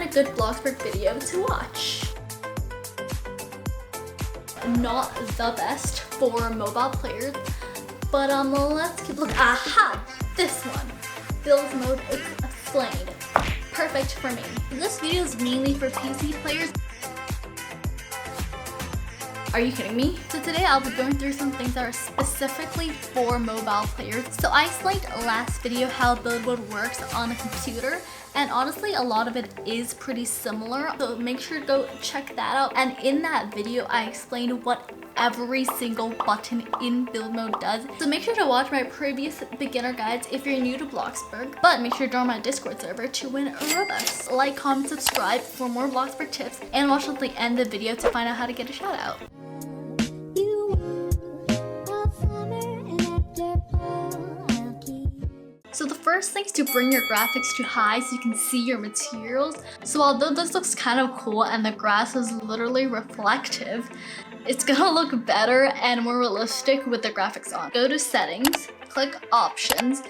find a good Bloxburg video to watch. Not the best for mobile players, but let's keep looking. Aha! This one. Build mode explained. Perfect for me. This video is mainly for PC players. Are you kidding me? So today I'll be going through some things that are specifically for mobile players. So I explained last video how build mode works on a computer, and honestly a lot of it is pretty similar. So make sure to go check that out. And in that video I explained what every single button in build mode does. So make sure to watch my previous beginner guides if you're new to Bloxburg. But make sure to join my Discord server to win Robux. Like, comment, subscribe for more Bloxburg tips, and watch until the end of the video to find out how to get a shout out. So the first thing is to bring your graphics to high so you can see your materials. So although this looks kind of cool and the grass is literally reflective, it's gonna look better and more realistic with the graphics on. Go to settings, click options,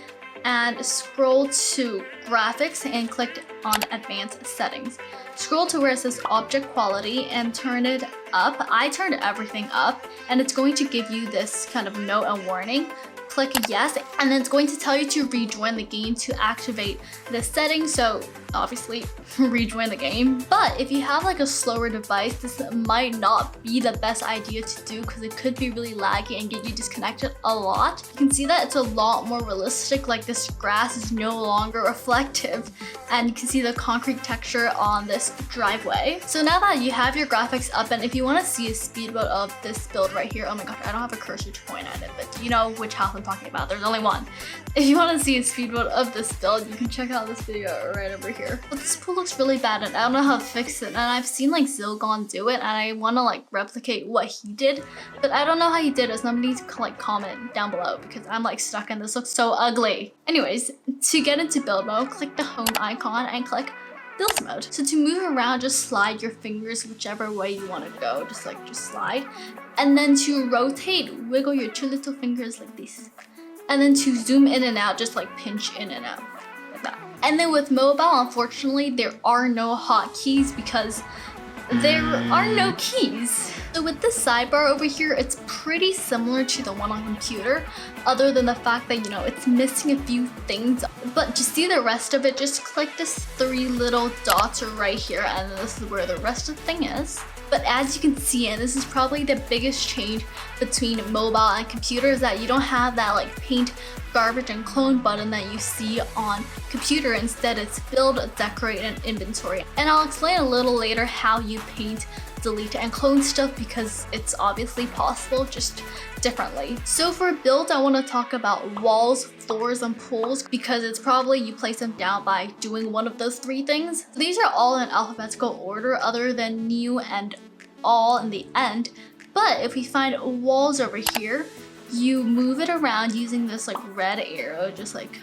and scroll to graphics and click on advanced settings. Scroll to where it says object quality and turn it up. I turned everything up, and it's going to give you this kind of note and warning. Click yes, and then it's going to tell you to rejoin the game to activate the setting. So obviously rejoin the game. But if you have like a slower device, this might not be the best idea to do because it could be really laggy and get you disconnected a lot. You can see that it's a lot more realistic, like this grass is no longer reflective, and you can see the concrete texture on this driveway. So now that you have your graphics up, and if you want to see a speed build of this build right here, oh my gosh, I don't have a cursor to point at it, but you know which house I'm talking about. There's only one. If you want to see a speed build of this build, you can check out this video right over here. But this pool looks really bad and I don't know how to fix it, and I've seen like Zilgon do it and I want to like replicate what he did, but I don't know how he did it. So somebody like comment down below because I'm like stuck and this looks so ugly. Anyways, to get into build mode, click the home icon and click build mode. So to move around, just slide your fingers whichever way you want to go, just slide. And then to rotate, wiggle your two little fingers like this. And then to zoom in and out, just like pinch in and out like that. And then with mobile, unfortunately, there are no hotkeys because there are no keys. So with this sidebar over here, it's pretty similar to the one on computer, other than the fact that, you know, it's missing a few things. But to see the rest of it, just click this three little dots right here, and this is where the rest of the thing is. But as you can see, and this is probably the biggest change between mobile and computer, is that you don't have that like paint, garbage, and clone button that you see on computer. Instead, it's build, decorate, and inventory. And I'll explain a little later how you paint, delete, and clone stuff because it's obviously possible, just differently. So for build, I want to talk about walls, floors, and pools because it's probably you place them down by doing one of those three things. So these are all in alphabetical order other than new and all in the end. But if we find walls over here, you move it around using this like red arrow, just like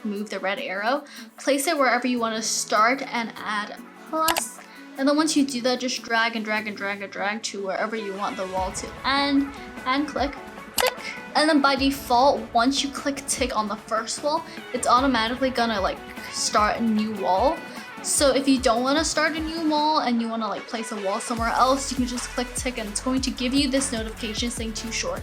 move the red arrow, place it wherever you want to start and add plus. And then once you do that, just drag and drag and drag and drag to wherever you want the wall to end and click tick. And then by default, once you click tick on the first wall, it's automatically gonna like start a new wall. So if you don't want to start a new wall and you want to like place a wall somewhere else, you can just click tick and it's going to give you this notification saying too short.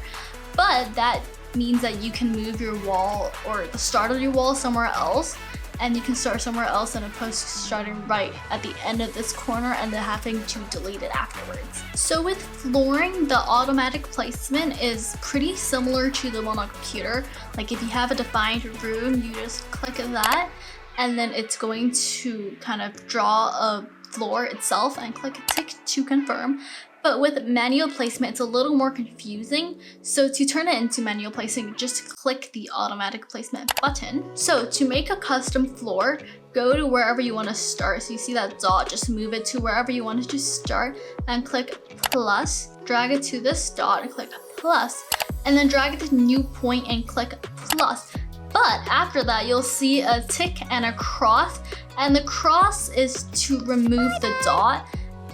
But that means that you can move your wall or the start of your wall somewhere else, and you can start somewhere else and opposed to starting right at the end of this corner and then having to delete it afterwards. So with flooring, the automatic placement is pretty similar to the one on computer. Like if you have a defined room, you just click that and then it's going to kind of draw a floor itself and click tick to confirm. But with manual placement, it's a little more confusing. So to turn it into manual placement, just click the automatic placement button. So to make a custom floor, go to wherever you want to start. So you see that dot, just move it to wherever you want it to start and click plus, drag it to this dot and click plus, and then drag it to new point and click plus. But after that, you'll see a tick and a cross, and the cross is to remove the dot.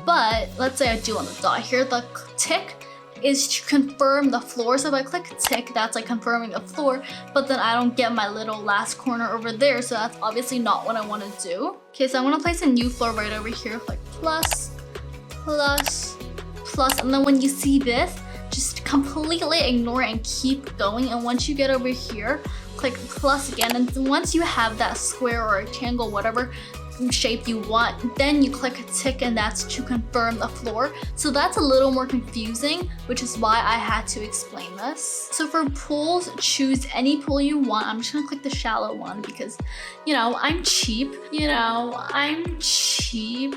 But let's say I do want the dot here, the tick is to confirm the floor. So if I click tick, that's like confirming the floor, but then I don't get my little last corner over there. So that's obviously not what I want to do. Okay, so I'm gonna place a new floor right over here, like plus, plus, plus, and then when you see this, just completely ignore it and keep going. And once you get over here, click plus again. And once you have that square or rectangle, whatever shape you want, then you click tick, and that's to confirm the floor. So that's a little more confusing, which is why I had to explain this. So for pools, choose any pool you want. I'm just gonna click the shallow one because, you know, I'm cheap.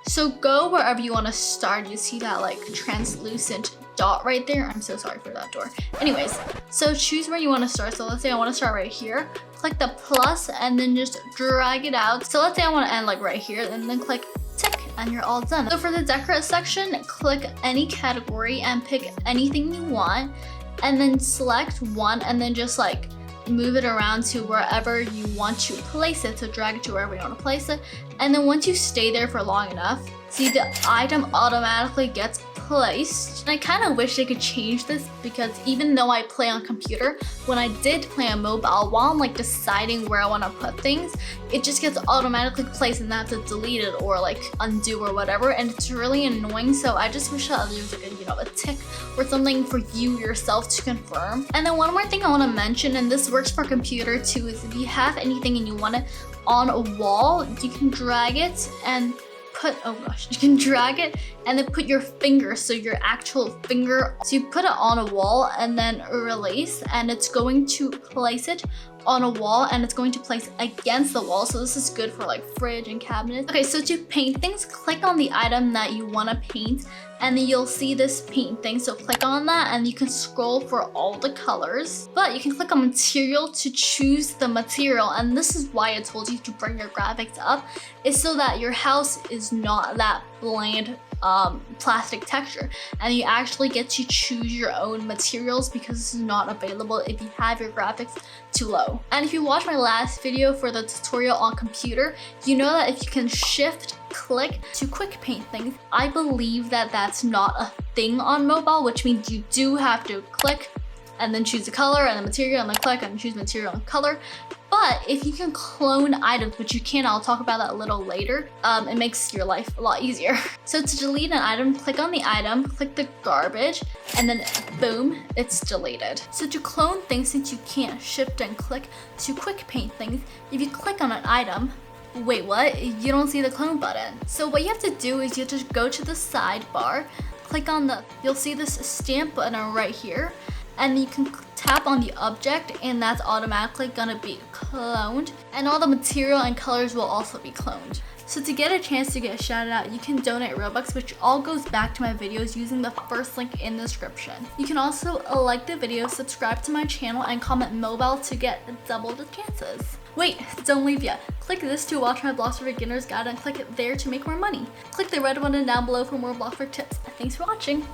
So go wherever you want to start. You see that like translucent dot right there. I'm so sorry for that door. Anyways, so choose where you want to start. So let's say I want to start right here. Click the plus and then just drag it out. So let's say I want to end like right here, and then click tick, and you're all done. So for the decorate section, click any category and pick anything you want, and then select one, and then just like move it around to wherever you want to place it. So drag it to wherever you want to place it. And then once you stay there for long enough, see the item automatically gets placed. And I kind of wish they could change this, because even though I play on computer, when I did play on mobile, while I'm like deciding where I want to put things, it just gets automatically placed and I have to delete it or like undo or whatever, and it's really annoying. So I just wish that there was like a tick or something for you yourself to confirm. And then one more thing I want to mention, and this works for computer too, is if you have anything and you want it on a wall, you can drag it and you can drag it and then put your finger, so your actual finger, so you put it on a wall and then release, and it's going to place it on a wall, and it's going to place against the wall. So this is good for like fridge and cabinets. Okay, so to paint things, click on the item that you want to paint, and then you'll see this paint thing. So click on that and you can scroll for all the colors, but you can click on material to choose the material. And this is why I told you to bring your graphics up, is so that your house is not that bland plastic texture, and you actually get to choose your own materials, because this is not available if you have your graphics too low. And if you watch my last video for the tutorial on computer, you know that if you can shift click to quick paint things, I believe that that's not a thing on mobile, which means you do have to click and then choose the color and the material, and then click and choose material and color. But if you can clone items, which you can, I'll talk about that a little later, it makes your life a lot easier. So to delete an item, click on the item, click the garbage, and then boom, it's deleted. So to clone things, since you can't shift and click to quick paint things, if you click on an item, wait, what? You don't see the clone button. So what you have to do is you have to go to the sidebar, click on you'll see this stamp button right here, and you can tap on the object, and that's automatically gonna be cloned, and all the material and colors will also be cloned. So to get a chance to get shouted out, you can donate Robux, which all goes back to my videos using the first link in the description. You can also like the video, subscribe to my channel, and comment mobile to get double the chances. Wait, don't leave yet. Click this to watch my Bloxburg beginner's guide, and click it there to make more money. Click the red button down below for more Bloxburg tips. Thanks for watching.